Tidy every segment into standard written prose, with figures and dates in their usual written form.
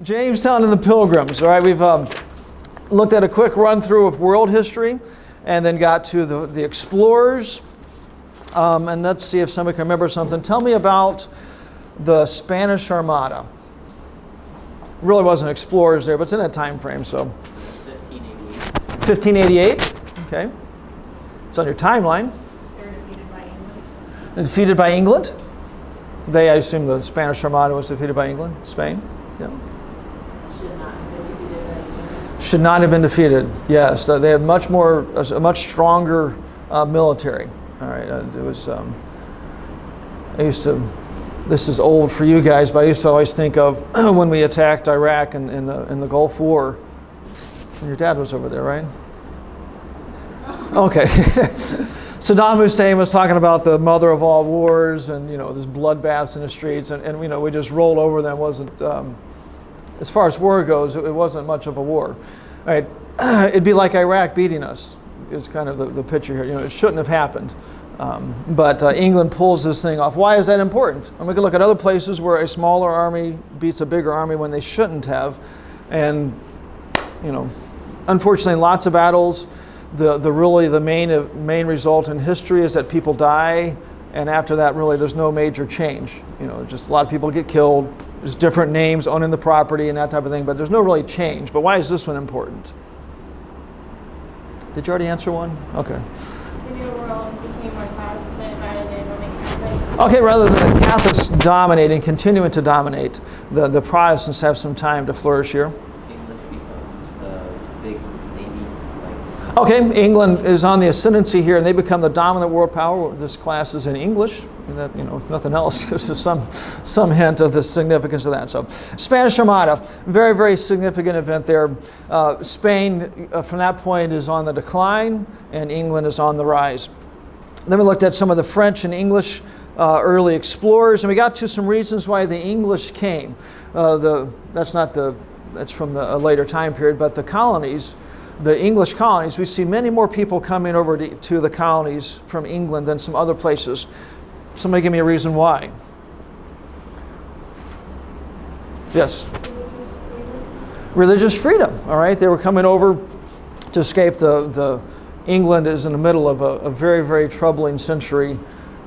Jamestown and the Pilgrims. All right, we've looked at a quick run through of world history and then got to the explorers. And let's see if somebody can remember something. Tell me about the Spanish Armada. Really wasn't explorers there, but it's in that time frame. So 1588. Okay. It's on your timeline. They were defeated by England. Defeated by England. I assume the Spanish Armada was defeated by England, Spain. Yeah. Should not have been defeated. Yes, they had a much stronger military. All right, it was. I used to. This is old for you guys, but I used to always think of when we attacked Iraq in the Gulf War. And your dad was over there, right? Okay. Saddam Hussein was talking about the mother of all wars, and there's bloodbaths in the streets, and we just rolled over them. Wasn't as far as war goes, it wasn't much of a war. All right, it'd be like Iraq beating us. Is kind of the picture here. It shouldn't have happened, but England pulls this thing off. Why is that important? And we can look at other places where a smaller army beats a bigger army when they shouldn't have, and unfortunately, lots of battles. The main result in history is that people die, and after that, really, there's no major change. Just a lot of people get killed. There's different names owning the property and that type of thing, but there's no really change. But why is this one important? Did you already answer one? Okay. The New World became more Protestant rather than Roman Catholic. Okay, rather than the Catholics dominating, continuing to dominate, the Protestants have some time to flourish here. England becomes the big navy. Okay, England is on the ascendancy here, and they become the dominant world power. This class is in English, and that, if nothing else, gives us some hint of the significance of that. So, Spanish Armada, very, very significant event there. Spain, from that point, is on the decline, and England is on the rise. Then we looked at some of the French and English early explorers, and we got to some reasons why the English came. That's from a later time period, but the colonies. The English colonies, we see many more people coming over to the colonies from England than some other places. Somebody give me a reason why. Yes? Religious freedom, all right? They were coming over to escape the England is in the middle of a very, very troubling century.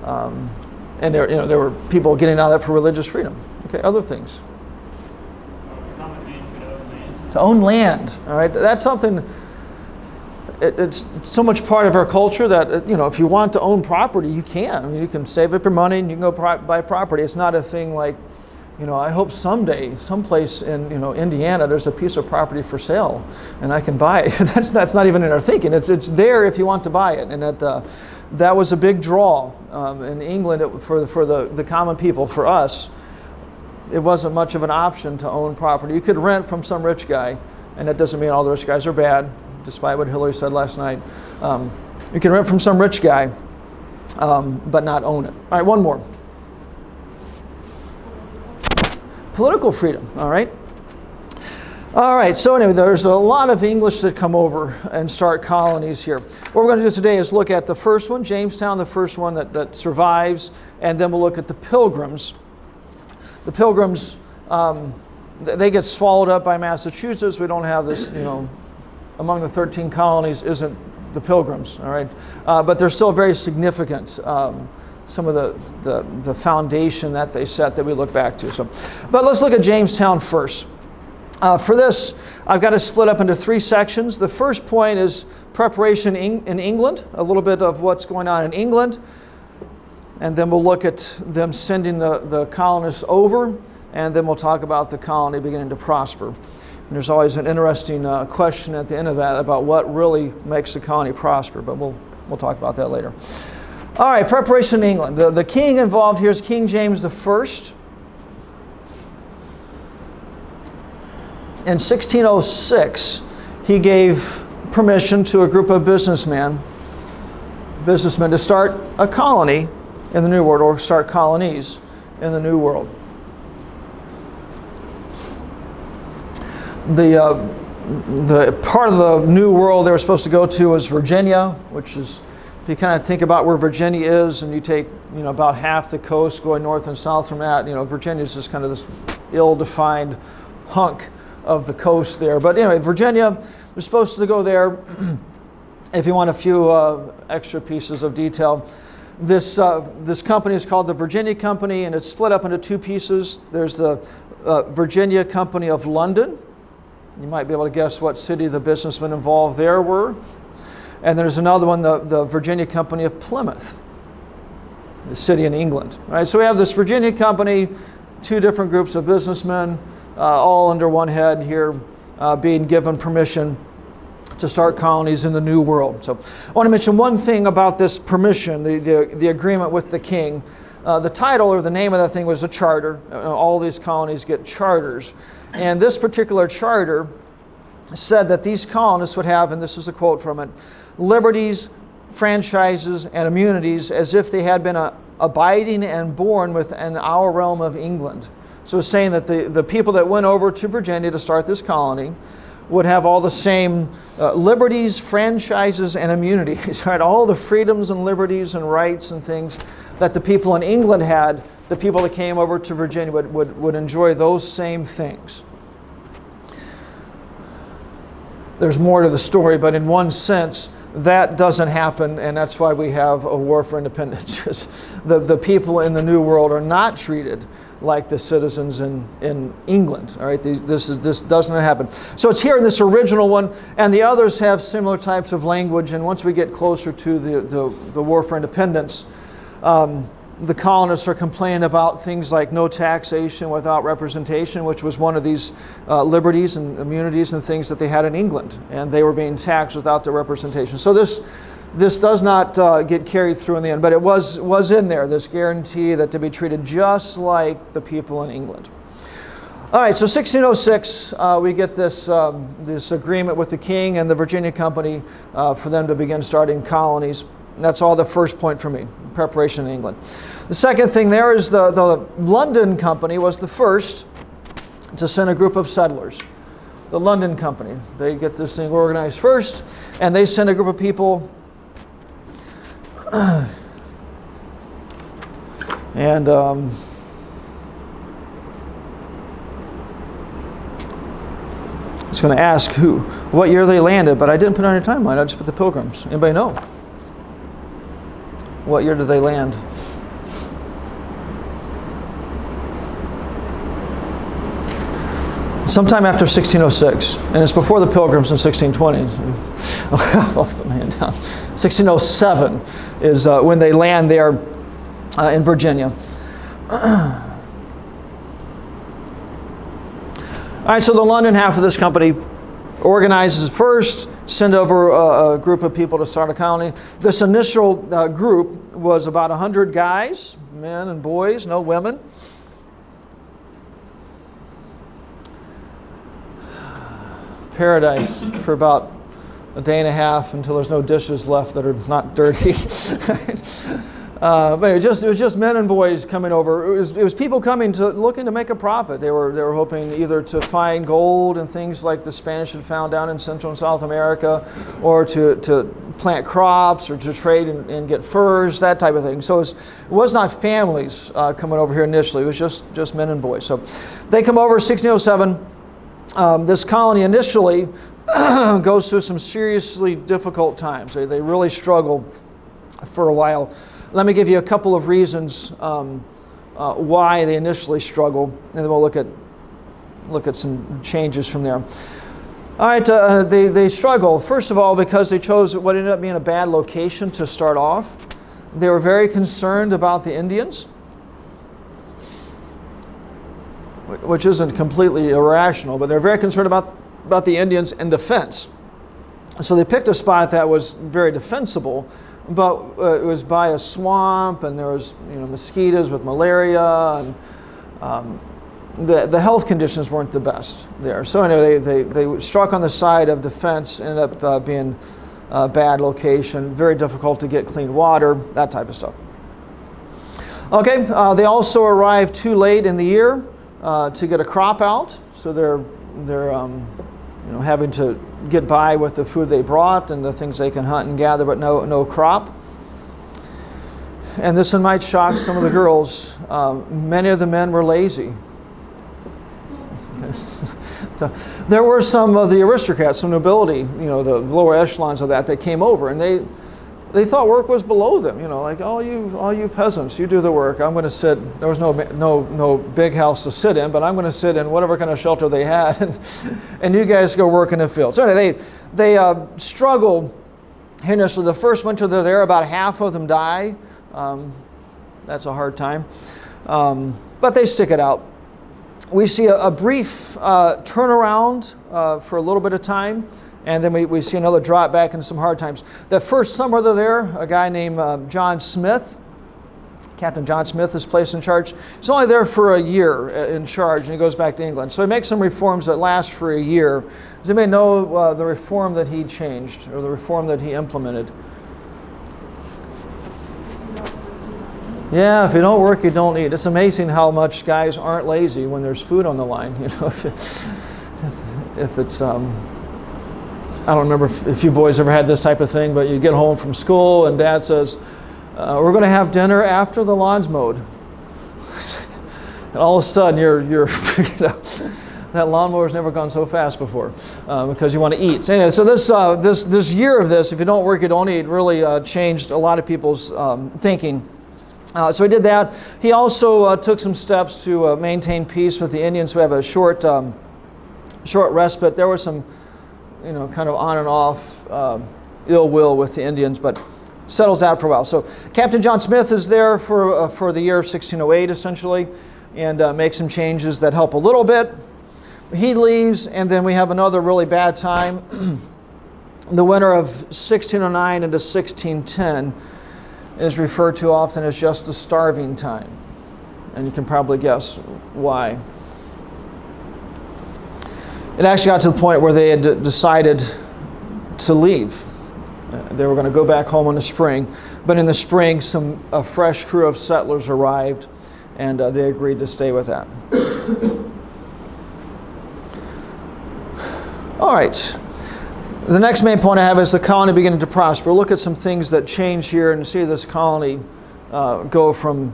And there were people getting out of that for religious freedom. Okay, other things. To own land, all right? That's something, it's so much part of our culture that, if you want to own property, you can. I mean, you can save up your money and you can go buy property. It's not a thing like, I hope someday, someplace in, Indiana, there's a piece of property for sale and I can buy it. That's not even in our thinking. It's there if you want to buy it. And that was a big draw in England for the common people. For us, it wasn't much of an option to own property. You could rent from some rich guy, and that doesn't mean all the rich guys are bad, despite what Hillary said last night. You can rent from some rich guy, but not own it. All right, one more. Political freedom, all right? All right, so anyway, there's a lot of English that come over and start colonies here. What we're going to do today is look at the first one, Jamestown, the first one that survives, and then we'll look at the Pilgrims. The Pilgrims, they get swallowed up by Massachusetts. We don't have this, among the 13 colonies isn't the Pilgrims, all right? But they're still very significant, some of the foundation that they set that we look back to. But let's look at Jamestown first. For this, I've got it split up into three sections. The first point is preparation in England, a little bit of what's going on in England. And then we'll look at them sending the colonists over, and then we'll talk about the colony beginning to prosper. And there's always an interesting question at the end of that about what really makes the colony prosper, but we'll talk about that later. All right, preparation in England. The king involved here is King James I. In 1606, he gave permission to a group of businessmen to start a colony in the New World, or start colonies in the New World. The part of the New World they were supposed to go to was Virginia, which is, if you kind of think about where Virginia is, and you take about half the coast going north and south from that, Virginia is just kind of this ill-defined hunk of the coast there. But anyway, Virginia, they're supposed to go there. If you want a few extra pieces of detail, this company is called the Virginia Company, and it's split up into two pieces. There's the Virginia Company of London. You might be able to guess what city the businessmen involved there were. And there's another one, the Virginia Company of Plymouth, the city in England. Right? So we have this Virginia Company, two different groups of businessmen, all under one head here, being given permission to start colonies in the New World. So I want to mention one thing about this permission, the agreement with the king. The title or the name of that thing was a charter. All these colonies get charters. And this particular charter said that these colonists would have, and this is a quote from it, liberties, franchises, and immunities as if they had been abiding and born within our realm of England. So it's saying that the people that went over to Virginia to start this colony would have all the same liberties, franchises, and immunities, right? All the freedoms and liberties and rights and things that the people in England had. The people that came over to Virginia would enjoy those same things. There's more to the story, but in one sense, that doesn't happen, and that's why we have a war for independence. the people in the New World are not treated like the citizens in England. All right, this doesn't happen. So it's here in this original one, and the others have similar types of language. And once we get closer to the war for independence, the colonists are complaining about things like no taxation without representation, which was one of these liberties and immunities and things that they had in England, and they were being taxed without the representation. So this does not get carried through in the end, but it was in there, this guarantee that to be treated just like the people in England. All right, so 1606, we get this agreement with the king and the Virginia Company for them to begin starting colonies. That's all the first point for me, preparation in England. The second thing there is the London Company was the first to send a group of settlers. The London Company, they get this thing organized first, and they send a group of people. And I was going to ask what year they landed, but I didn't put it on your timeline. I just put the Pilgrims. Anybody know? What year did they land? Sometime after 1606, and it's before the Pilgrims in 1620. 1607 is when they land there in Virginia. All right, so the London half of this company organizes first, send over a group of people to start a colony. This initial group was about 100 guys, men and boys, no women. Paradise for about a day and a half until there's no dishes left that are not dirty. But it was just men and boys coming over. It was people coming looking to make a profit. They were hoping either to find gold and things like the Spanish had found down in Central and South America, or to plant crops, or to trade and get furs, that type of thing. So it was not families coming over here initially. It was just men and boys. So they come over 1607. This colony initially goes through some seriously difficult times. They really struggle for a while. Let me give you a couple of reasons why they initially struggle, and then we'll look at some changes from there. All right, they struggle, first of all, because they chose what ended up being a bad location to start off. They were very concerned about the Indians, which isn't completely irrational, but they're very concerned about the Indians and defense. So they picked a spot that was very defensible, but it was by a swamp, and there was mosquitoes with malaria, and the health conditions weren't the best there. So anyway, they struck on the side of defense, ended up being a bad location, very difficult to get clean water, that type of stuff. Okay, they also arrived too late in the year to get a crop out, so they're having to get by with the food they brought and the things they can hunt and gather, but no crop. And this one might shock some of the girls. Many of the men were lazy. So there were some of the aristocrats, some nobility, the lower echelons of that came over, and they thought work was below them. Like all you peasants, you do the work. I'm going to sit. There was no big house to sit in, but I'm going to sit in whatever kind of shelter they had, and you guys go work in the field. So anyway, they struggle. So the first winter they're there, about half of them die. That's a hard time, but they stick it out. We see a brief turnaround for a little bit of time, and then we see another drop back into some hard times. The first summer they're there, a guy named John Smith, Captain John Smith, is placed in charge. He's only there for a year in charge, and he goes back to England. So he makes some reforms that last for a year. Does anybody know the reform that he changed, or the reform that he implemented? Yeah, if you don't work, you don't eat. It's amazing how much guys aren't lazy when there's food on the line. If it's, I don't remember if you boys ever had this type of thing, but you get home from school and Dad says, "We're going to have dinner after the lawn's mowed," and all of a sudden you're that lawnmower's never gone so fast before because you want to eat. So anyway, so this year of this, if you don't work, you don't eat, really changed a lot of people's thinking. So he did that. He also took some steps to maintain peace with the Indians. We have a short respite. There was some, kind of on and off ill will with the Indians, but settles out for a while. So Captain John Smith is there for the year of 1608, essentially, and makes some changes that help a little bit. He leaves, and then we have another really bad time. The winter of 1609 into 1610 is referred to often as just the starving time. And you can probably guess why. It actually got to the point where they had decided to leave. They were going to go back home in the spring. But in the spring, a fresh crew of settlers arrived, and they agreed to stay with that. All right. The next main point I have is the colony beginning to prosper. We'll look at some things that change here and see this colony go from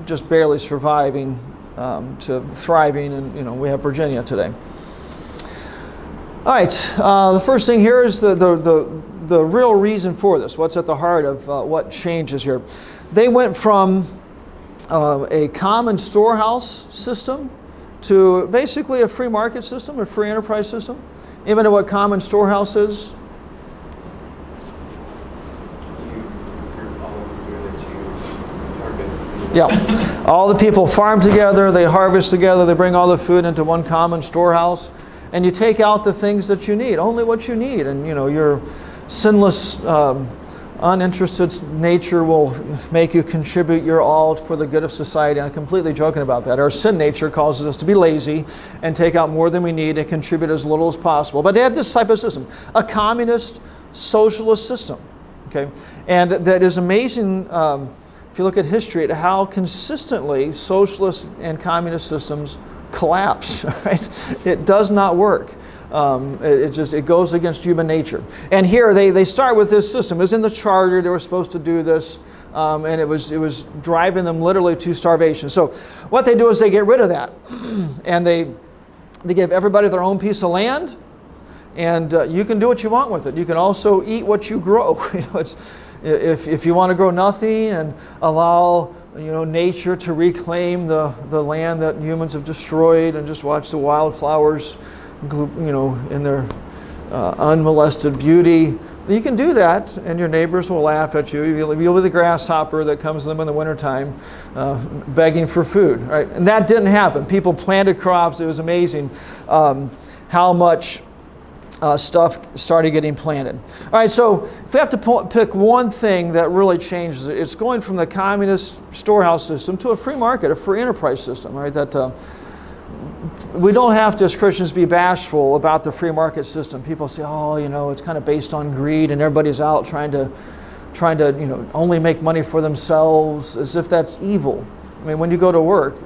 just barely surviving to thriving, and we have Virginia today. All right, the first thing here is the real reason for this. What's at the heart of what changes here? They went from a common storehouse system to basically a free market system, a free enterprise system. Even know what common storehouse is? Yeah, all the people farm together, they harvest together, they bring all the food into one common storehouse, and you take out the things that you need, only what you need, and your sinless, uninterested nature will make you contribute your all for the good of society. I'm completely joking about that. Our sin nature causes us to be lazy and take out more than we need and contribute as little as possible. But they had this type of system, a communist socialist system, okay? And that is amazing if you look at history, at how consistently socialist and communist systems collapse, right? It does not work. It goes against human nature. And here they start with this system. It was in the charter. They were supposed to do this, and it was driving them literally to starvation. So what they do is they get rid of that, and they give everybody their own piece of land, and you can do what you want with it. You can also eat what you grow. If you want to grow nothing and allow nature to reclaim the land that humans have destroyed, and just watch the wildflowers in their unmolested beauty. You can do that, and your neighbors will laugh at you. You'll be the grasshopper that comes to them in the wintertime begging for food, right? And that didn't happen. People planted crops. It was amazing how much stuff started getting planted. All right, so if we have to pick one thing that really changes it, it's going from the communist storehouse system to a free market, a free enterprise system, right? That we don't have to, as Christians, be bashful about the free market system. People say, it's kind of based on greed, and everybody's out trying to only make money for themselves, as if that's evil. I mean, when you go to work,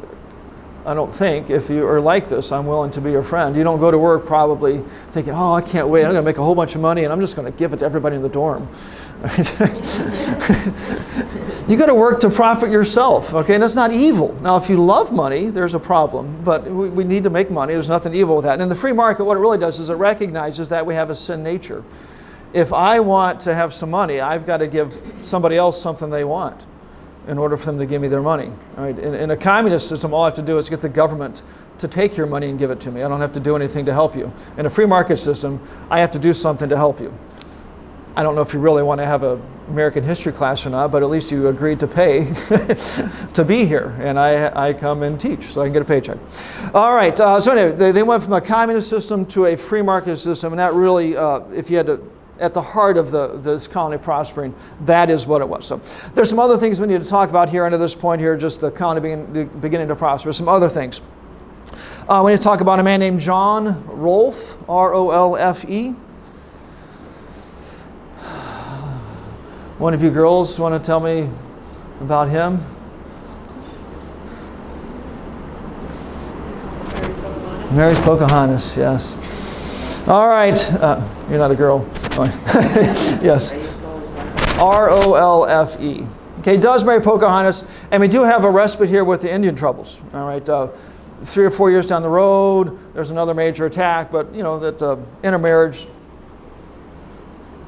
I don't think, if you are like this, I'm willing to be your friend. You don't go to work probably thinking, I can't wait, I'm going to make a whole bunch of money and I'm just going to give it to everybody in the dorm. You got to work to profit yourself, okay? And that's not evil. Now, if you love money, there's a problem, but we need to make money. There's nothing evil with that. And in the free market, what it really does is it recognizes that we have a sin nature. If I want to have some money, I've got to give somebody else something they want in order for them to give me their money. All right? In a communist system, all I have to do is get the government to take your money and give it to me. I don't have to do anything to help you. In a free market system, I have to do something to help you. I don't know if you really want to have an American history class or not, but at least you agreed to pay to be here. And I come and teach, so I can get a paycheck. All right, so anyway, they went from a communist system to a free market system, and that really, if you had to, at the heart of this colony prospering, that is what it was. So there's some other things we need to talk about here under this point here, just the colony beginning to prosper. Some other things. We need to talk about a man named John Rolfe, R-O-L-F-E. One of you girls want to tell me about him? Mary's Pocahontas, yes. All right. You're not a girl. Yes. R-O-L-F-E. Okay, does marry Pocahontas, and we do have a respite here with the Indian troubles. All right. 3 or 4 years down the road, there's another major attack, but you know that intermarriage.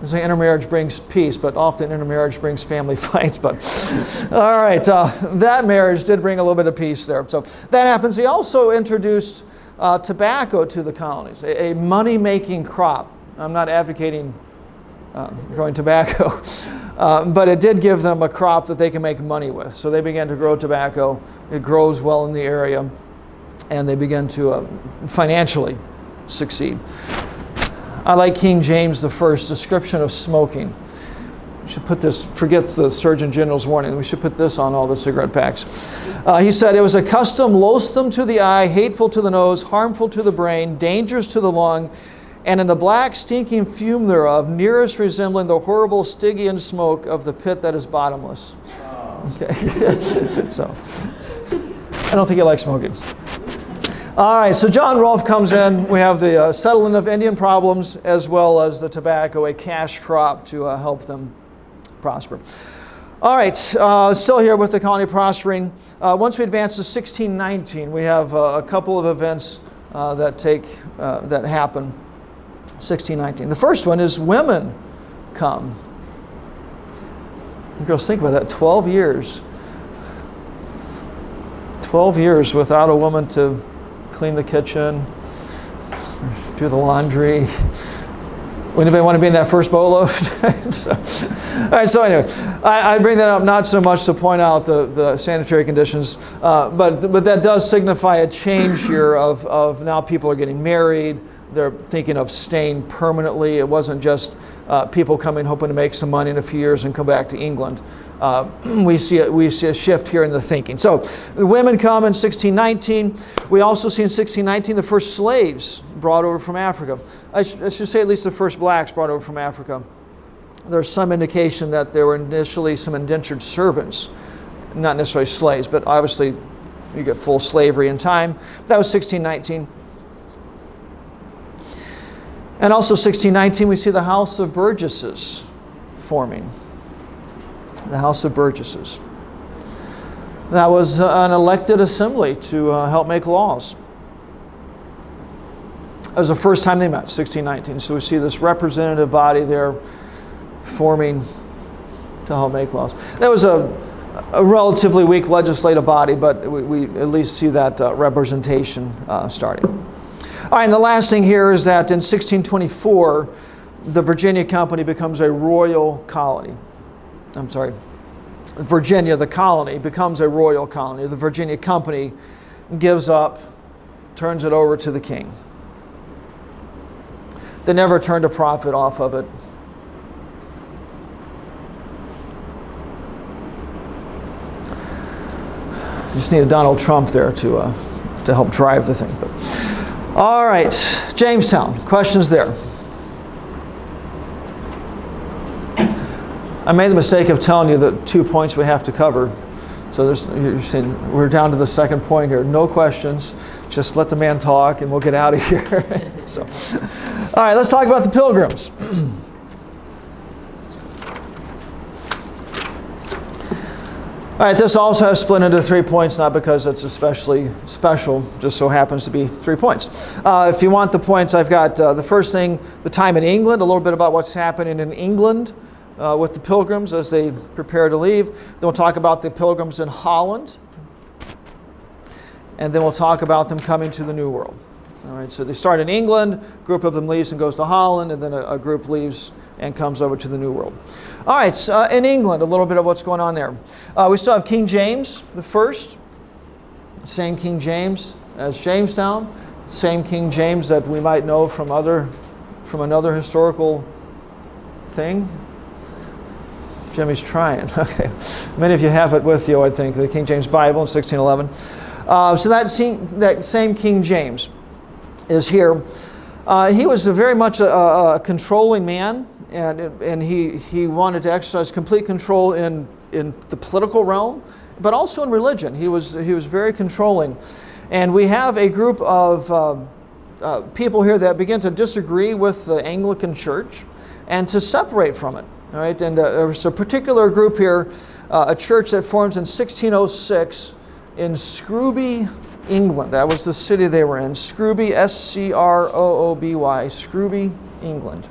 Intermarriage brings peace, but often intermarriage brings family fights. But all right, that marriage did bring a little bit of peace there. So that happens. He also introduced tobacco to the colonies, a money-making crop. I'm not advocating growing tobacco, but it did give them a crop that they can make money with. So they began to grow tobacco. It grows well in the area, and they began to financially succeed. I like King James I's description of smoking. We should put this, forgets the Surgeon General's warning, we should put this on all the cigarette packs. He said, it was a custom loathsome to the eye, hateful to the nose, harmful to the brain, dangerous to the lung, and in the black stinking fume thereof, nearest resembling the horrible Stygian smoke of the pit that is bottomless. Okay. So, I don't think he likes smoking. All right, so John Rolfe comes in. We have the settlement of Indian problems as well as the tobacco, a cash crop to help them prosper. All right, still here with the colony prospering. Once we advance to 1619, we have a couple of events that happen. 1619. The first one is women come. You girls think about that, 12 years. 12 years without a woman to clean the kitchen, do the laundry. Would anybody want to be in that first boatload? All right, so anyway, I bring that up not so much to point out the sanitary conditions, but that does signify a change here of now people are getting married, they're thinking of staying permanently. It wasn't just people coming hoping to make some money in a few years and come back to England. We see a shift here in the thinking. So the women come in 1619. We also see in 1619 the first slaves brought over from Africa. I should say at least the first blacks brought over from Africa. There's some indication that there were initially some indentured servants, not necessarily slaves, but obviously you get full slavery in time. That was 1619. And also 1619 we see the House of Burgesses forming. The House of Burgesses. That was an elected assembly to help make laws. It was the first time they met, 1619. So we see this representative body there forming to help make laws. That was a relatively weak legislative body, but we at least see that representation starting. All right, and the last thing here is that in 1624, the Virginia Company becomes a royal colony. I'm sorry, Virginia, the colony, becomes a royal colony. The Virginia Company gives up, turns it over to the king. They never turned a profit off of it. You just need a Donald Trump there to help drive the thing. But, all right, Jamestown, questions there? I made the mistake of telling you the 2 points we have to cover. So you're saying we're down to the second point here. No questions. Just let the man talk and we'll get out of here. So, all right, let's talk about the Pilgrims. All right, this also has split into 3 points, not because it's especially special, just so happens to be 3 points. If you want the points, I've got the first thing, the time in England, a little bit about what's happening in England with the pilgrims as they prepare to leave. Then we'll talk about the pilgrims in Holland. And then we'll talk about them coming to the New World. All right, so they start in England, a group of them leaves and goes to Holland, and then a group leaves and comes over to the New World. All right, in England, a little bit of what's going on there. We still have King James the First, same King James as Jamestown, same King James that we might know from another historical thing. Jimmy's trying. Okay, many of you have it with you, I think, the King James Bible in 1611. So that same King James is here. He was very much a controlling man, and he wanted to exercise complete control in the political realm, but also in religion. He was very controlling. And we have a group of people here that begin to disagree with the Anglican Church and to separate from it. All right, and there's a particular group here, a church that forms in 1606 in Scrooby, England. That was the city they were in. Scrooby, S-C-R-O-O-B-Y, Scrooby, England.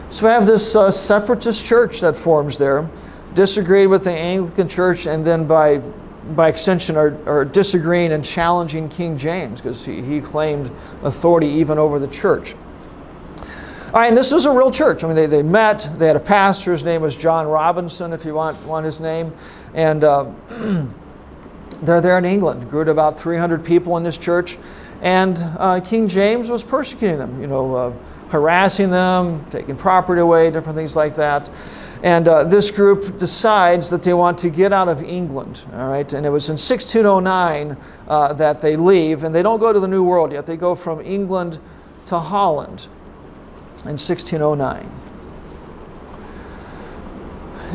So we have this separatist church that forms there, disagreed with the Anglican Church, and then by extension are disagreeing and challenging King James because he claimed authority even over the church. All right, and this is a real church. I mean, they met. They had a pastor. His name was John Robinson, if you want his name. And they're there in England. Grew to about 300 people in this church. And King James was persecuting them, harassing them, taking property away, different things like that. And this group decides that they want to get out of England. All right, and it was in 1609 that they leave. And they don't go to the New World yet. They go from England to Holland in 1609.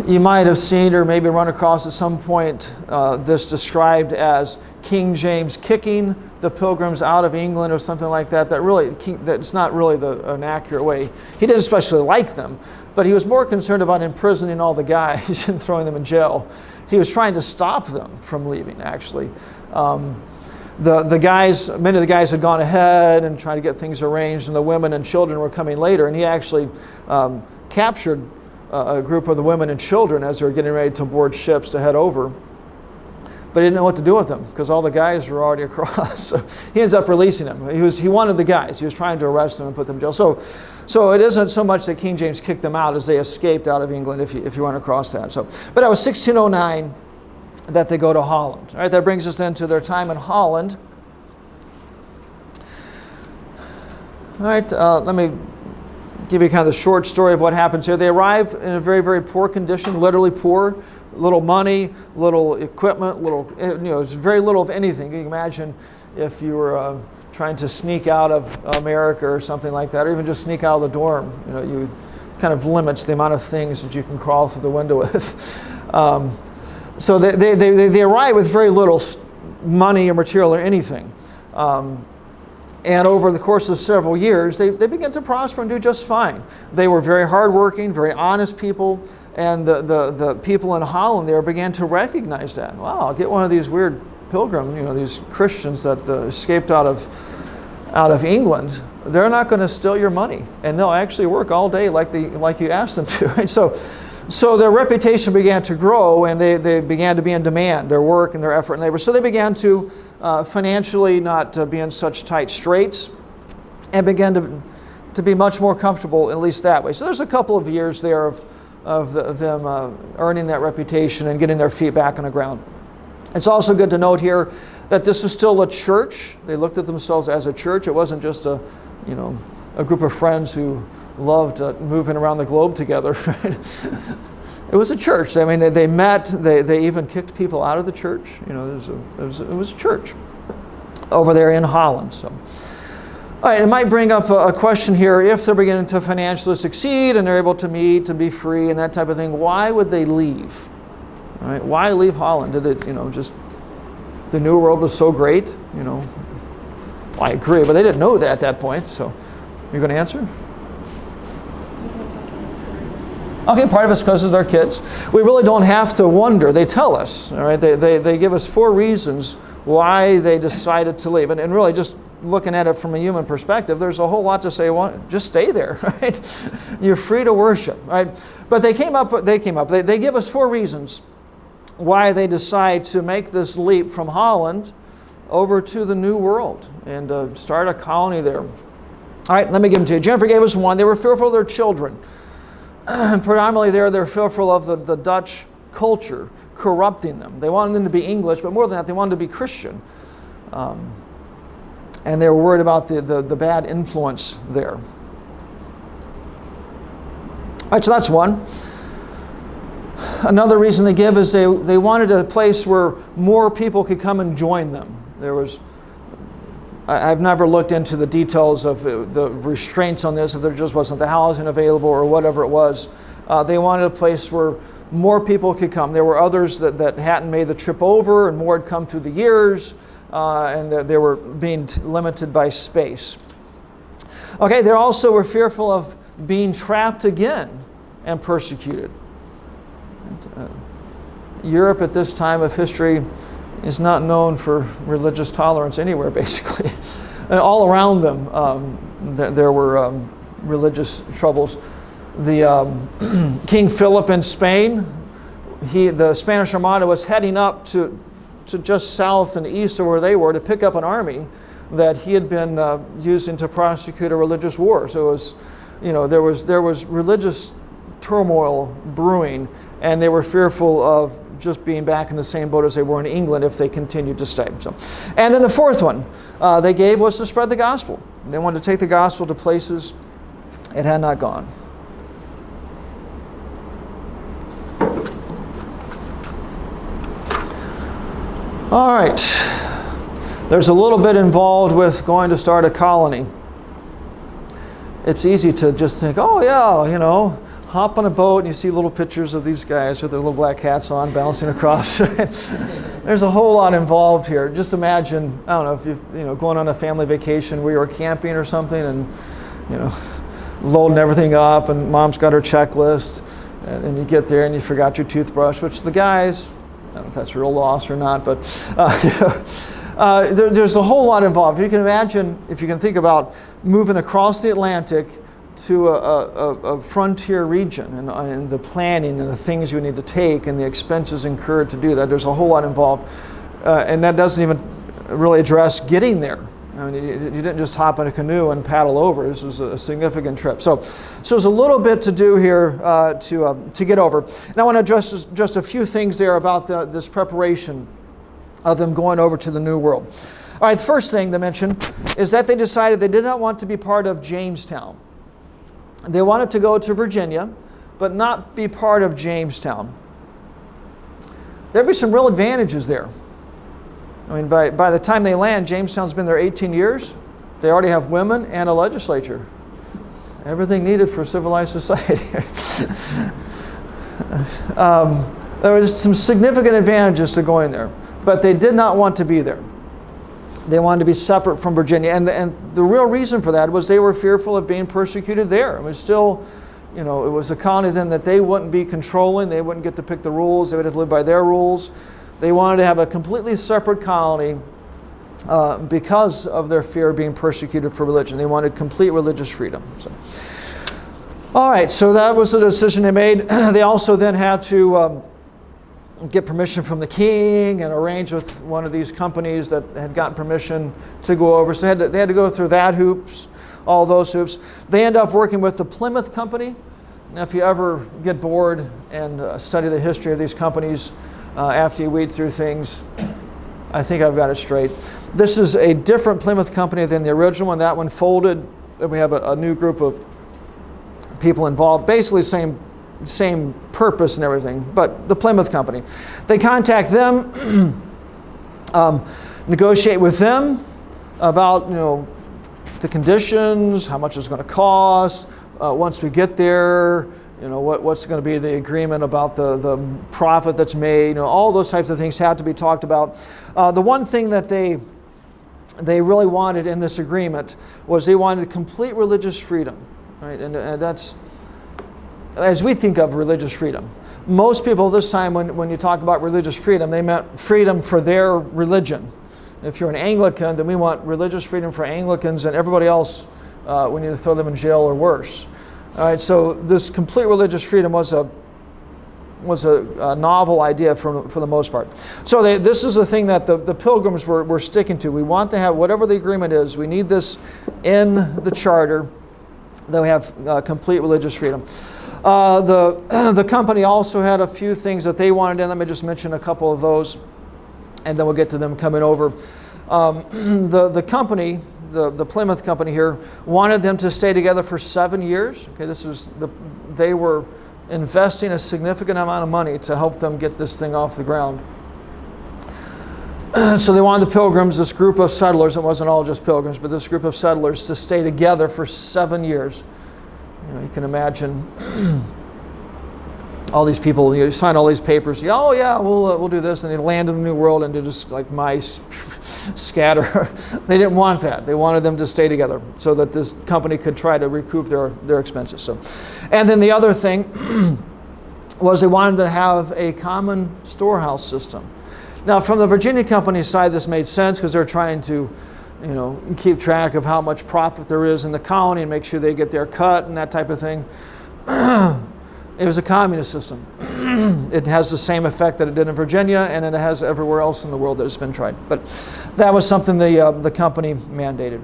You might have seen or maybe run across at some point this described as King James kicking the pilgrims out of England or something like that. That's not really an accurate way. He didn't especially like them, but he was more concerned about imprisoning all the guys and throwing them in jail. He was trying to stop them from leaving, actually. The guys, many of the guys had gone ahead and tried to get things arranged, and the women and children were coming later. And he actually captured a group of the women and children as they were getting ready to board ships to head over. But he didn't know what to do with them because all the guys were already across. So he ends up releasing them. He wanted the guys. He was trying to arrest them and put them in jail. So it isn't so much that King James kicked them out as they escaped out of England, if you run across that. But it was 1609 that they go to Holland. All right, that brings us then to their time in Holland. All right, let me give you kind of the short story of what happens here. They arrive in a very, very poor condition, literally poor. Little money, little equipment, there's very little of anything. You can imagine if you were trying to sneak out of America or something like that, or even just sneak out of the dorm. You kind of limits the amount of things that you can crawl through the window with. So they arrive with very little money or material or anything. And over the course of several years, they began to prosper and do just fine. They were very hardworking, very honest people, and the people in Holland there began to recognize that. Wow, I'll get one of these weird pilgrims, these Christians that escaped out of England. They're not going to steal your money, and they'll actually work all day like you asked them to. Right? So their reputation began to grow, and they began to be in demand, their work and their effort and labor. So they began to financially not be in such tight straits and began to be much more comfortable, at least that way. So there's a couple of years there of them earning that reputation and getting their feet back on the ground. It's also good to note here that this was still a church. They looked at themselves as a church. It wasn't just a group of friends who loved moving around the globe together. Right? It was a church. I mean, they met. They even kicked people out of the church. It was a church over there in Holland. So, all right, it might bring up a question here. If they're beginning to financially succeed and they're able to meet and be free and that type of thing, why would they leave? All right, why leave Holland? Did it, just the New World was so great? Well, I agree, but they didn't know that at that point. So, you're going to answer? Okay, part of it's because of their kids. We really don't have to wonder. They tell us, all right? They give us 4 reasons why they decided to leave. And really, just looking at it from a human perspective, there's a whole lot to say. Just stay there, right? You're free to worship, right? But they give us 4 reasons why they decide to make this leap from Holland over to the New World and start a colony there. All right, let me give them to you. Jennifer gave us 1. They were fearful of their children. Predominantly they're fearful of the Dutch culture corrupting them. They wanted them to be English, but more than that, they wanted to be Christian. And they were worried about the bad influence there. All right, so that's one. Another reason they give is they wanted a place where more people could come and join them. I've never looked into the details of the restraints on this, if there just wasn't the housing available or whatever it was. They wanted a place where more people could come. There were others that hadn't made the trip over, and more had come through the years, and they were being limited by space. Okay, they also were fearful of being trapped again and persecuted. Europe at this time of history is not known for religious tolerance anywhere, basically. And all around them, there were religious troubles. The King Philip in Spain, the Spanish Armada was heading up to just south and east of where they were to pick up an army that he had been using to prosecute a religious war. So it was, there was religious turmoil brewing, and they were fearful of just being back in the same boat as they were in England if they continued to stay. So, and then the 4th one they gave was to spread the gospel. They wanted to take the gospel to places it had not gone. All right. There's a little bit involved with going to start a colony. It's easy to just think, oh yeah, hop on a boat and you see little pictures of these guys with their little black hats on bouncing across. There's a whole lot involved here. Just imagine, I don't know, if you're going on a family vacation where you're camping or something and loading everything up and mom's got her checklist and you get there and you forgot your toothbrush, which the guys, I don't know if that's a real loss or not, but there's a whole lot involved. You can imagine, if you can think about moving across the Atlantic to a frontier region and the planning and the things you need to take and the expenses incurred to do that. There's a whole lot involved. And that doesn't even really address getting there. I mean, you didn't just hop in a canoe and paddle over. This was a significant trip. So there's a little bit to do here to get over. And I want to address just a few things there about this preparation of them going over to the New World. All right, the first thing to mention is that they decided they did not want to be part of Jamestown. They wanted to go to Virginia, but not be part of Jamestown. There'd be some real advantages there. I mean, by the time they land, Jamestown's been there 18 years. They already have women and a legislature. Everything needed for civilized society. There was some significant advantages to going there, but they did not want to be there. They wanted to be separate from Virginia. And the real reason for that was they were fearful of being persecuted there. It was still, it was a colony then that they wouldn't be controlling. They wouldn't get to pick the rules. They would have to live by their rules. They wanted to have a completely separate colony because of their fear of being persecuted for religion. They wanted complete religious freedom. So. All right, so that was the decision they made. They also then had to get permission from the king and arrange with one of these companies that had gotten permission to go over. So they had to go through that hoops, all those hoops. They end up working with the Plymouth Company. Now, if you ever get bored and study the history of these companies after you weed through things, I think I've got it straight. This is a different Plymouth Company than the original one. That one folded. Then we have a new group of people involved. Basically same purpose and everything, but the Plymouth Company. They contact them, negotiate with them about the conditions, how much it's going to cost. Once we get there, what's going to be the agreement about the profit that's made. All those types of things have to be talked about. The one thing that they really wanted in this agreement was they wanted complete religious freedom, right? And as we think of religious freedom. Most people this time, when you talk about religious freedom, they meant freedom for their religion. If you're an Anglican, then we want religious freedom for Anglicans, and everybody else, we need to throw them in jail or worse. All right, so this complete religious freedom was a novel idea for the most part. So this is the thing that the Pilgrims were sticking to. We want to have whatever the agreement is. We need this in the charter that we have complete religious freedom. The company also had a few things that they wanted in. Let me just mention a couple of those, and then we'll get to them coming over. The company, the Plymouth company here, wanted them to stay together for 7 years. Okay, they were investing a significant amount of money to help them get this thing off the ground. So they wanted the Pilgrims, this group of settlers, it wasn't all just Pilgrims, but this group of settlers to stay together for 7 years. You can imagine all these people, you sign all these papers, oh yeah, we'll do this, and they land in the New World and they just like mice scatter. They didn't want that. They wanted them to stay together so that this company could try to recoup their expenses. So, and then the other thing was they wanted to have a common storehouse system. Now, from the Virginia company side, this made sense because they're trying to, keep track of how much profit there is in the colony and make sure they get their cut and that type of thing. It was a communist system. It has the same effect that it did in Virginia, and it has everywhere else in the world that it's been tried. But that was something the company mandated.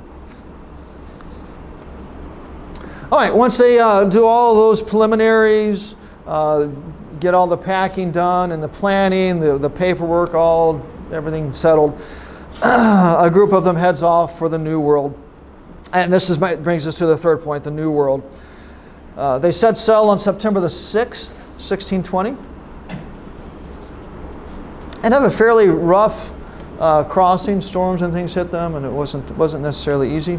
All right, once they do all those preliminaries, get all the packing done and the planning, the paperwork, everything settled, a group of them heads off for the New World. And this brings us to the third point, the New World. They set sail on September the 6th, 1620. And have a fairly rough crossing. Storms and things hit them, and it wasn't necessarily easy.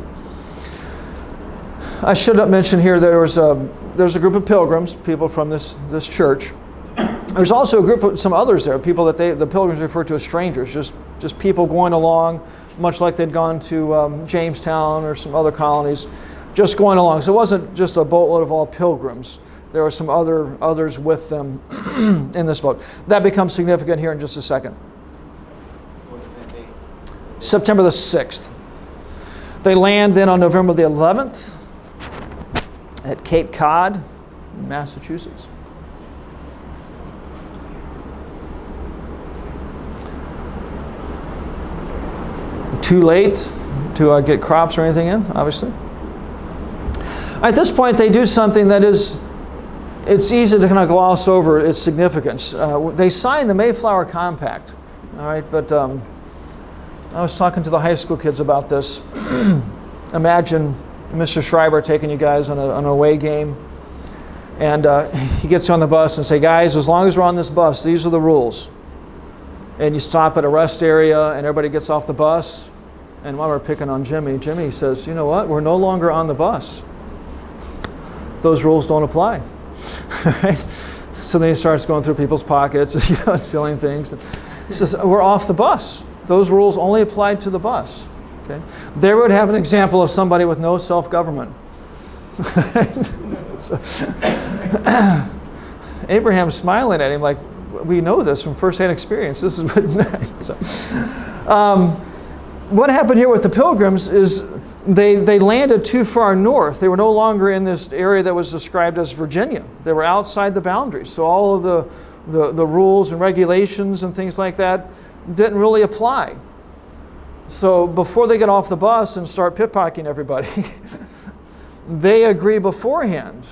I should mention here there's a group of pilgrims, people from this church. There's also a group of some others there, people that the pilgrims refer to as strangers, just people going along, much like they'd gone to Jamestown or some other colonies, just going along. So it wasn't just a boatload of all pilgrims. There were some others with them in this boat. That becomes significant here in just a second. What is that date? September the 6th. They land then on November the 11th at Cape Cod, Massachusetts. Too late to get crops or anything in, obviously. At this point, they do something that it's easy to kind of gloss over its significance. They signed the Mayflower Compact, all right, but I was talking to the high school kids about this. Imagine Mr. Schreiber taking you guys on an away game, and he gets you on the bus and say, guys, as long as we're on this bus, these are the rules. And you stop at a rest area and everybody gets off the bus. And while we're picking on Jimmy says, you know what, we're no longer on the bus. Those rules don't apply. Right? So then he starts going through people's pockets, stealing things. He says, we're off the bus. Those rules only apply to the bus. Okay? There would have an example of somebody with no self-government. Abraham's smiling at him like, we know this from first-hand experience. This is what happened here with the Pilgrims is they landed too far north. They were no longer in this area that was described as Virginia. They were outside the boundaries. So all of the rules and regulations and things like that didn't really apply. So before they get off the bus and start pickpocketing everybody, they agree beforehand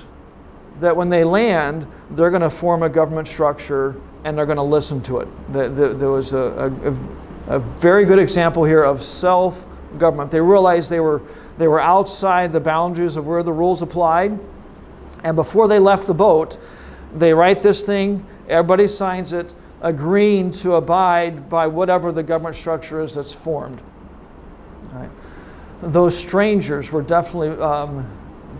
that when they land, they're going to form a government structure and they're going to listen to it. There was a very good example here of self-government. They realized they were outside the boundaries of where the rules applied, and before they left the boat, they write this thing, everybody signs it, agreeing to abide by whatever the government structure is that's formed. All right. Those strangers were definitely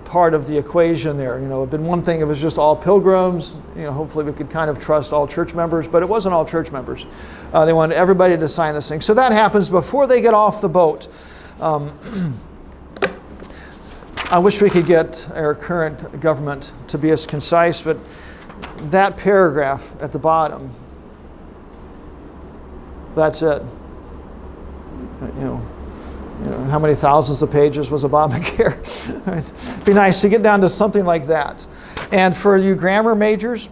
part of the equation there. It'd been one thing if it was just all pilgrims. Hopefully we could kind of trust all church members, but it wasn't all church members. They wanted everybody to sign this thing. So that happens before they get off the boat. I wish we could get our current government to be as concise, but that paragraph at the bottom, that's it. You know, how many thousands of pages was Obamacare? Right? It'd be nice to get down to something like that. And for you grammar majors,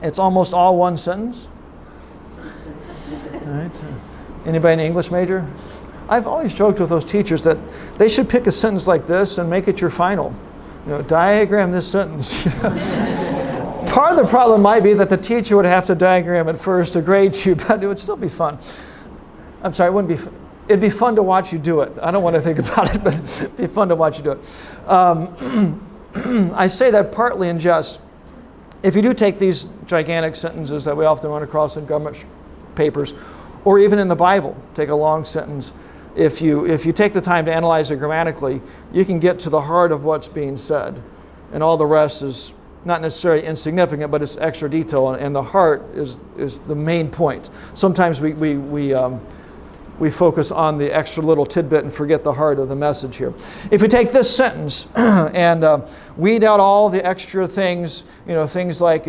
it's almost all one sentence. Right? Anybody an English major? I've always joked with those teachers that they should pick a sentence like this and make it your final. Diagram this sentence. Part of the problem might be that the teacher would have to diagram it first to grade you, but it would still be fun. I'm sorry, it wouldn't be fun. It'd be fun to watch you do it. I don't want to think about it, but it'd be fun to watch you do it. I say that partly in jest. If you do take these gigantic sentences that we often run across in government papers, or even in the Bible, take a long sentence, if you take the time to analyze it grammatically, you can get to the heart of what's being said. And all the rest is not necessarily insignificant, but it's extra detail, and the heart is the main point. Sometimes we focus on the extra little tidbit and forget the heart of the message here. If you take this sentence and weed out all the extra things, things like,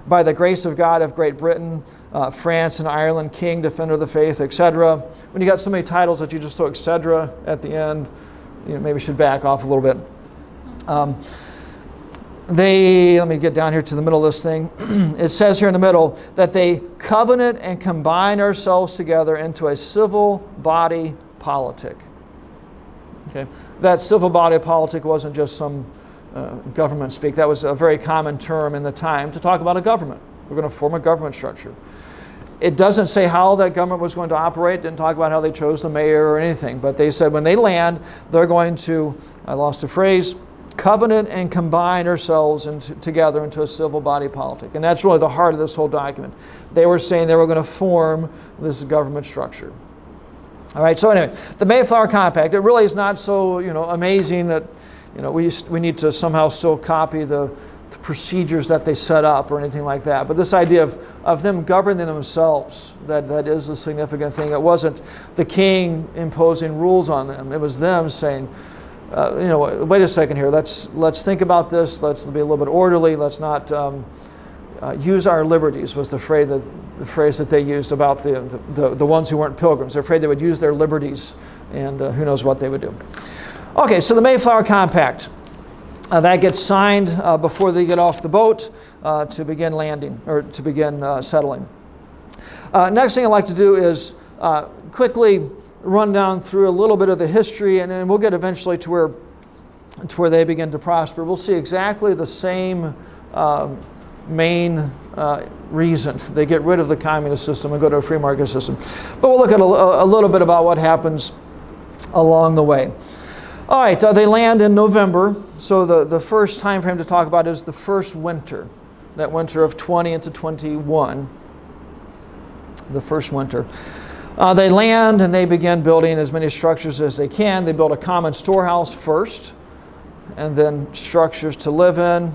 by the grace of God of Great Britain, France and Ireland, King, Defender of the Faith, etc. When you got so many titles that you just throw etc. at the end, maybe should back off a little bit. Let me get down here to the middle of this thing. It says here in the middle that they covenant and combine ourselves together into a civil body politic. Okay, that civil body politic wasn't just some government speak. That was a very common term in the time to talk about a government. We're going to form a government structure. It doesn't say how that government was going to operate. It didn't talk about how they chose the mayor or anything. But they said when they land, they're going to, I lost the phrase, covenant and combine ourselves together into a civil body politic. And that's really the heart of this whole document. They were saying they were going to form this government structure. All right, so anyway, the Mayflower Compact, it really is not so amazing that we need to somehow still copy the procedures that they set up or anything like that. But this idea of them governing themselves, that is a significant thing. It wasn't the king imposing rules on them. It was them saying, wait a second here, let's think about this, let's be a little bit orderly, let's not use our liberties, was the phrase that they used about the ones who weren't pilgrims. They're afraid they would use their liberties, and who knows what they would do. Okay, so the Mayflower Compact, that gets signed before they get off the boat to begin landing, or to begin settling. Next thing I'd like to do is quickly run down through a little bit of the history, and then we'll get eventually to where they begin to prosper. We'll see exactly the same main reason. They get rid of the communist system and go to a free market system. But we'll look at a little bit about what happens along the way. All right, they land in November, so the first time frame to talk about is the first winter, that winter of 20 into 21, the first winter. They land and they begin building as many structures as they can. They build a common storehouse first, and then structures to live in,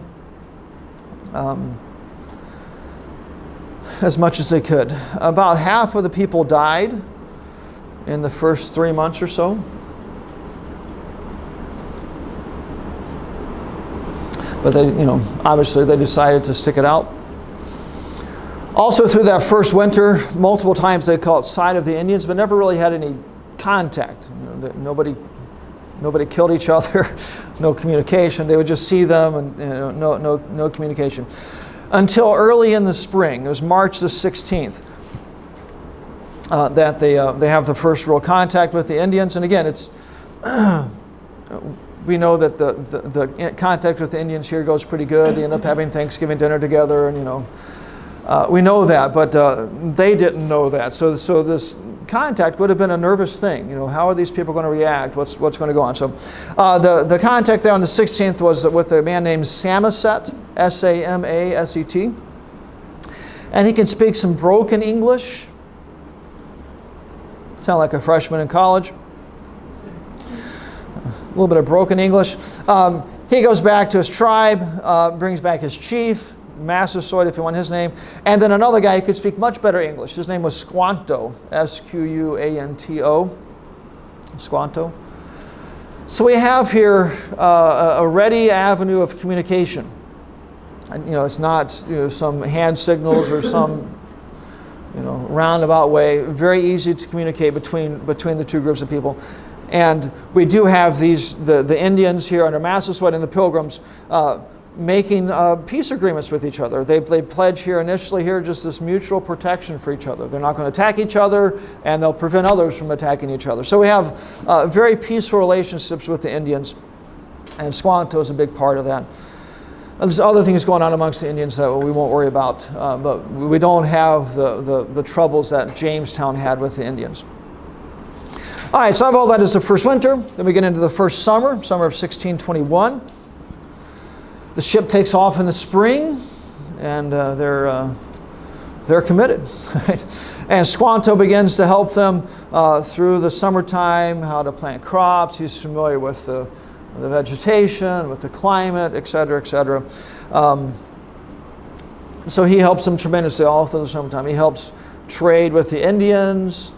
as much as they could. About half of the people died in the first 3 months or so. But they, obviously they decided to stick it out. Also through that first winter, multiple times they call it Sight of the Indians, but never really had any contact. Nobody killed each other, no communication. They would just see them, and no communication. Until early in the spring, it was March the 16th, that they have the first real contact with the Indians. And again, it's we know that the contact with the Indians here goes pretty good. They end up having Thanksgiving dinner together, and we know that, but they didn't know that. So this contact would have been a nervous thing. How are these people going to react? What's going to go on? So the contact there on the 16th was with a man named Samoset, S-A-M-A-S-E-T. And he can speak some broken English. Sound like a freshman in college. A little bit of broken English. He goes back to his tribe, brings back his chief, Massasoit, if you want his name, and then another guy who could speak much better English. His name was Squanto, S-Q-U-A-N-T-O, Squanto. So we have here a ready avenue of communication. And, it's not some hand signals or some roundabout way. Very easy to communicate between the two groups of people. And we do have the Indians here under Massasoit and the Pilgrims making peace agreements with each other. They pledge here initially just this mutual protection for each other. They're not going to attack each other, and they'll prevent others from attacking each other. So we have very peaceful relationships with the Indians, and Squanto is a big part of that. There's other things going on amongst the Indians that we won't worry about, but we don't have the troubles that Jamestown had with the Indians. All right, so I have all that as the first winter. Then we get into the first summer of 1621. The ship takes off in the spring, and they're committed. And Squanto begins to help them through the summertime, how to plant crops. He's familiar with the vegetation, with the climate, et cetera, et cetera. So he helps them tremendously all through the summertime. He helps trade with the Indians,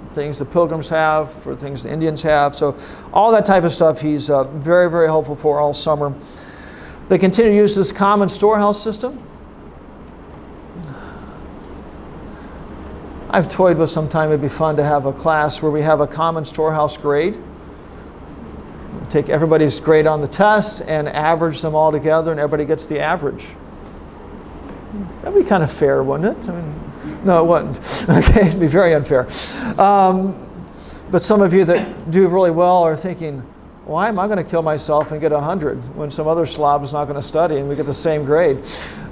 things the Pilgrims have for things the Indians have. So all that type of stuff he's very, very helpful for all summer. They continue to use this common storehouse system. I've toyed with sometime it'd be fun to have a class where we have a common storehouse grade. Take everybody's grade on the test and average them all together, and everybody gets the average. That'd be kind of fair, wouldn't it? No, it wouldn't. Okay, it'd be very unfair. But some of you that do really well are thinking, why am I going to kill myself and get 100 when some other slob is not going to study and we get the same grade?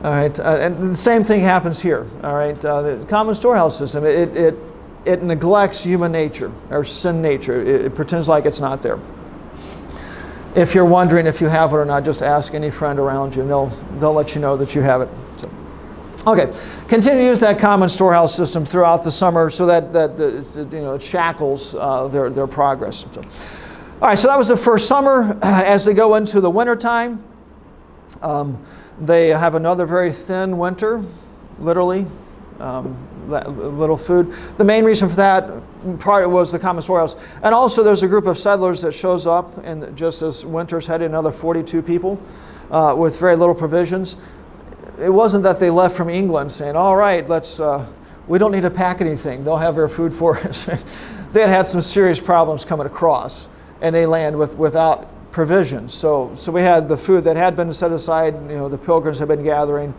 All right, and the same thing happens here. All right, the common storehouse system, it neglects human nature or sin nature. It pretends like it's not there. If you're wondering if you have it or not, just ask any friend around you, and they'll let you know that you have it. So, okay, continue to use that common storehouse system throughout the summer so that it shackles their progress. So, all right, so that was the first summer. As they go into the wintertime, they have another very thin winter, literally, little food. The main reason for that part was the common storehouse. And also there's a group of settlers that shows up, and just as winter's headed, another 42 people with very little provisions. It wasn't that they left from England saying, all right, we don't need to pack anything. They'll have their food for us. They had some serious problems coming across, and they land without provisions. So we had the food that had been set aside, the Pilgrims had been gathering,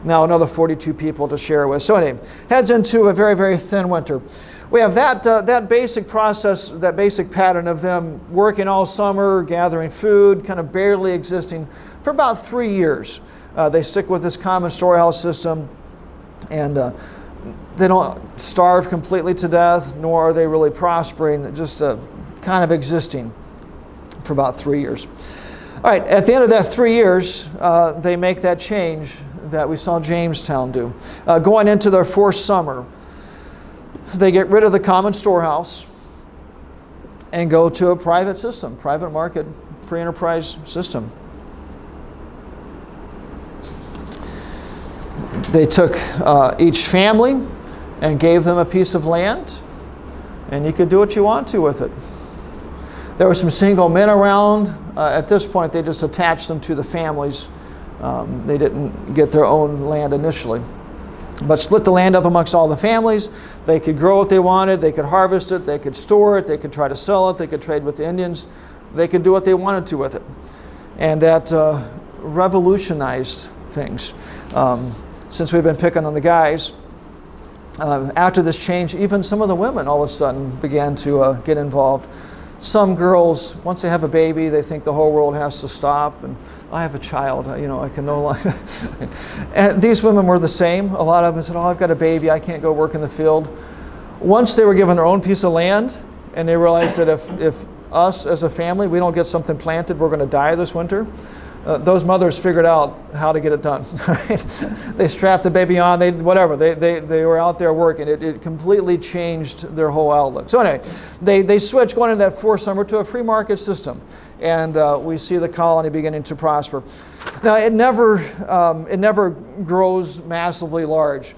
now another 42 people to share with. So anyway, heads into a very, very thin winter. We have that basic process, that basic pattern of them working all summer, gathering food, kind of barely existing for about 3 years. They stick with this common storehouse system, and they don't starve completely to death, nor are they really prospering, just kind of existing for about 3 years. All right, at the end of that 3 years, they make that change that we saw Jamestown do. Going into their fourth summer, they get rid of the common storehouse and go to a private system, private market, free enterprise system. They took each family and gave them a piece of land, and you could do what you want to with it. There were some single men around. At this point, they just attached them to the families. They didn't get their own land initially, but split the land up amongst all the families. They could grow what they wanted. They could harvest it. They could store it. They could try to sell it. They could trade with the Indians. They could do what they wanted to with it. And that revolutionized things. Since we've been picking on the guys, after this change, even some of the women all of a sudden began to get involved. Some girls, once they have a baby, they think the whole world has to stop, and I have a child, I can no longer. And these women were the same. A lot of them said, I've got a baby, I can't go work in the field. Once they were given their own piece of land, and they realized that if us as a family, we don't get something planted, we're going to die this winter. Those mothers figured out how to get it done. Right? They strapped the baby on, they were out there working. It completely changed their whole outlook. So anyway, they switched going into that fourth summer to a free market system. And we see the colony beginning to prosper. Now it never grows massively large.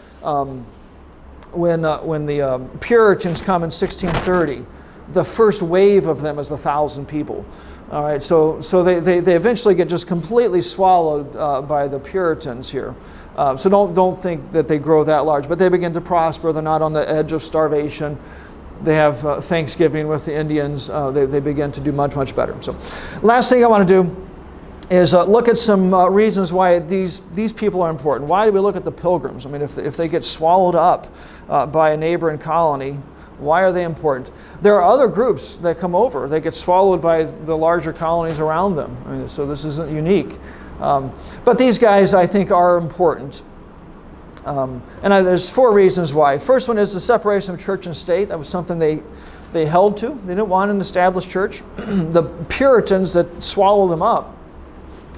When the Puritans come in 1630, the first wave of them is 1,000 people. All right, so they eventually get just completely swallowed by the Puritans here. So don't think that they grow that large, but they begin to prosper. They're not on the edge of starvation. They have Thanksgiving with the Indians. They begin to do much, much better. So last thing I want to do is look at some reasons why these people are important. Why do we look at the Pilgrims? I mean, if they get swallowed up by a neighboring colony, why are they important? There are other groups that come over. They get swallowed by the larger colonies around them. I mean, so this isn't unique. But these guys, I think, are important. There's 4 reasons why. First one is the separation of church and state. That was something they held to. They didn't want an established church. The Puritans that swallowed them up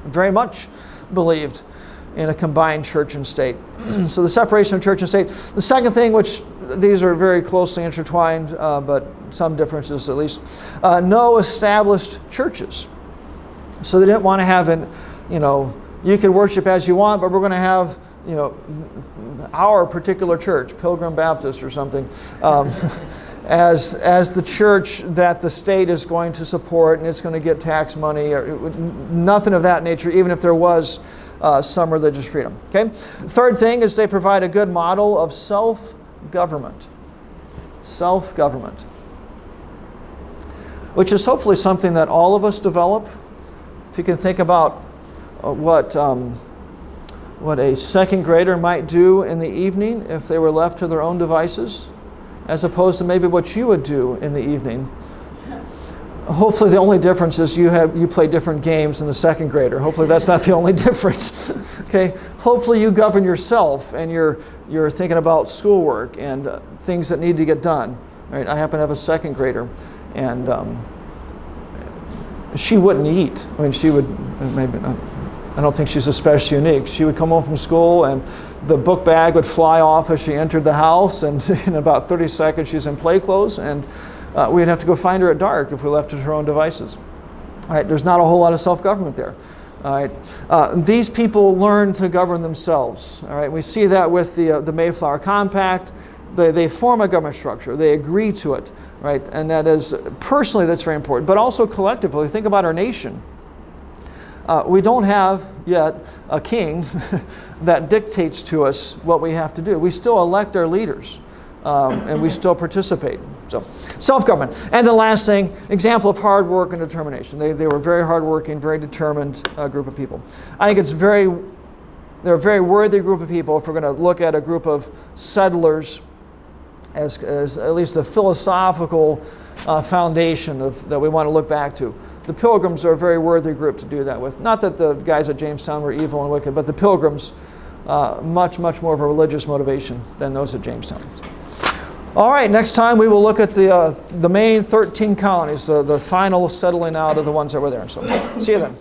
very much believed in a combined church and state. So the separation of church and state. The second thing, which these are very closely intertwined, but some differences at least, no established churches. So they didn't want to have you can worship as you want, but we're going to have, our particular church, Pilgrim Baptist or something, as the church that the state is going to support and it's going to get tax money or nothing of that nature, even if there was some religious freedom. Okay. Third thing is they provide a good model of self-government. Self-government. Which is hopefully something that all of us develop. If you can think about what a second grader might do in the evening if they were left to their own devices, as opposed to maybe what you would do in the evening. Hopefully the only difference is you play different games than the second grader. Hopefully that's not the only difference. Okay. Hopefully you govern yourself and you're thinking about schoolwork and things that need to get done. Right? I happen to have a second grader, and she wouldn't eat. I mean, she would maybe not. I don't think she's especially unique. She would come home from school and the book bag would fly off as she entered the house, and in about 30 seconds she's in play clothes, and we'd have to go find her at dark if we left her to her own devices. All right, there's not a whole lot of self-government there. All right, these people learn to govern themselves. All right, we see that with the Mayflower Compact. They form a government structure. They agree to it, right? And that is, personally, that's very important, but also collectively. Think about our nation. We don't have yet a king that dictates to us what we have to do. We still elect our leaders, and we still participate. So, self-government. And the last thing, example of hard work and determination. They were very hardworking, very determined group of people. I think they're a very worthy group of people if we're going to look at a group of settlers as at least the philosophical foundation that we want to look back to. The Pilgrims are a very worthy group to do that with. Not that the guys at Jamestown were evil and wicked, but the Pilgrims, much more of a religious motivation than those at Jamestown. All right, next time we will look at the main 13 colonies, the final settling out of the ones that were there. So, see you then.